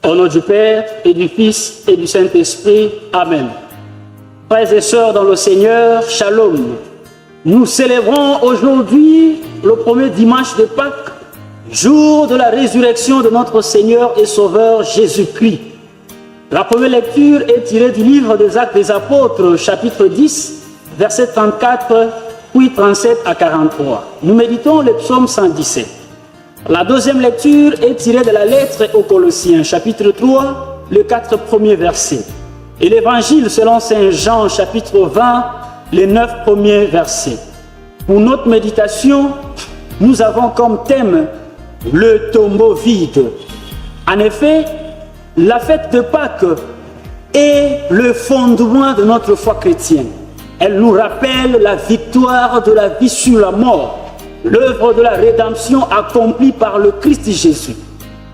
Au nom du Père et du Fils et du Saint-Esprit. Amen. Frères et sœurs dans le Seigneur, Shalom. Nous célébrons aujourd'hui le premier dimanche de Pâques, jour de la résurrection de notre Seigneur et Sauveur Jésus-Christ. La première lecture est tirée du livre des Actes des Apôtres, chapitre 10, versets 34, puis 37 à 43. Nous méditons le psaume 117. La deuxième lecture est tirée de la lettre aux Colossiens, chapitre 3, les 4 premiers versets. Et l'évangile selon Saint Jean, chapitre 20, les 9 premiers versets. Pour notre méditation, nous avons comme thème le tombeau vide. En effet, la fête de Pâques est le fondement de notre foi chrétienne. Elle nous rappelle la victoire de la vie sur la mort, l'œuvre de la rédemption accomplie par le Christ Jésus.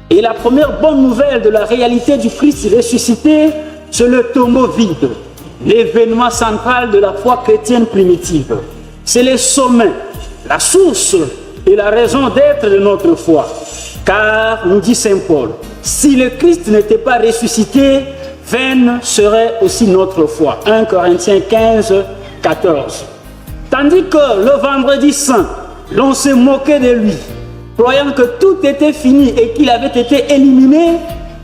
Et la première bonne nouvelle de la réalité du Christ ressuscité, c'est le tombeau vide, l'événement central de la foi chrétienne primitive. C'est le sommet, la source et la raison d'être de notre foi. Car, nous dit Saint Paul, si le Christ n'était pas ressuscité, vaine serait aussi notre foi. 1 Corinthiens 15, 14. Tandis que le vendredi saint, l'on se moquait de lui, croyant que tout était fini et qu'il avait été éliminé.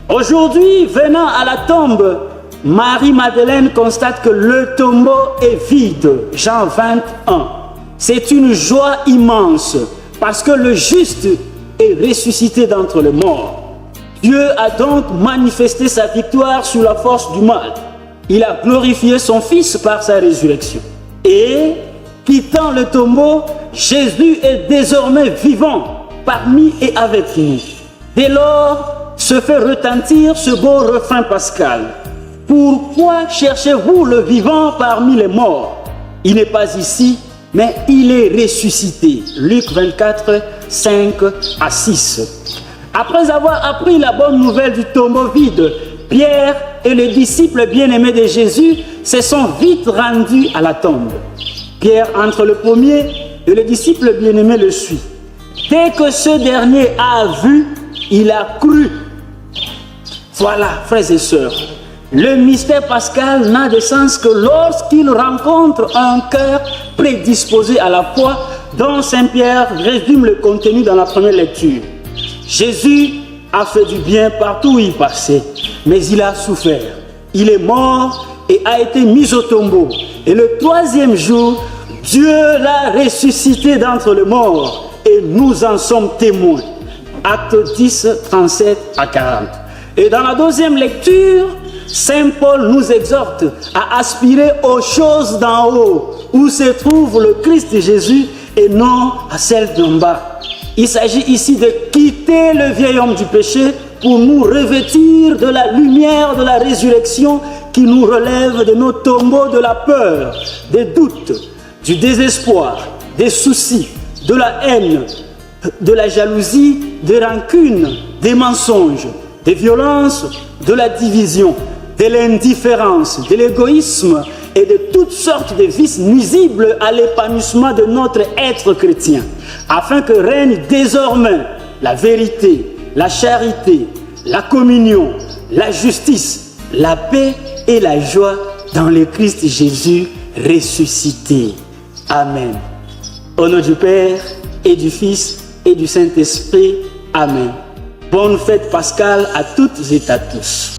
Aujourd'hui, venant à la tombe, Marie-Madeleine constate que le tombeau est vide. Jean 21. C'est une joie immense parce que le juste est ressuscité d'entre les morts. Dieu a donc manifesté sa victoire sur la force du mal. Il a glorifié son Fils par sa résurrection. Et, quittant le tombeau, Jésus est désormais vivant parmi et avec nous. Dès lors, se fait retentir ce beau refrain pascal. Pourquoi cherchez-vous le vivant parmi les morts? Il n'est pas ici, mais il est ressuscité. Luc 24, 5 à 6. Après avoir appris la bonne nouvelle du tombeau vide, Pierre et les disciples bien-aimés de Jésus se sont vite rendus à la tombe. Pierre entre le premier et le disciple bien-aimé le suit. Dès que ce dernier a vu, il a cru. Voilà, frères et sœurs, le mystère pascal n'a de sens que lorsqu'il rencontre un cœur prédisposé à la foi, dont Saint Pierre résume le contenu dans la première lecture. Jésus a fait du bien partout où il passait, mais il a souffert. Il est mort et a été mis au tombeau. Et le troisième jour, Dieu l'a ressuscité d'entre les morts et nous en sommes témoins. Acte 10, 37 à 40. Et dans la deuxième lecture, Saint Paul nous exhorte à aspirer aux choses d'en haut, où se trouve le Christ Jésus et non à celles d'en bas. Il s'agit ici de quitter le vieil homme du péché pour nous revêtir de la lumière de la résurrection qui nous relève de nos tombeaux de la peur, des doutes, du désespoir, des soucis, de la haine, de la jalousie, des rancunes, des mensonges, des violences, de la division, de l'indifférence, de l'égoïsme et de toutes sortes de vices nuisibles à l'épanouissement de notre être chrétien, afin que règne désormais la vérité, la charité, la communion, la justice, la paix et la joie dans le Christ Jésus ressuscité. Amen. Au nom du Père et du Fils et du Saint-Esprit. Amen. Bonne fête pascale à toutes et à tous.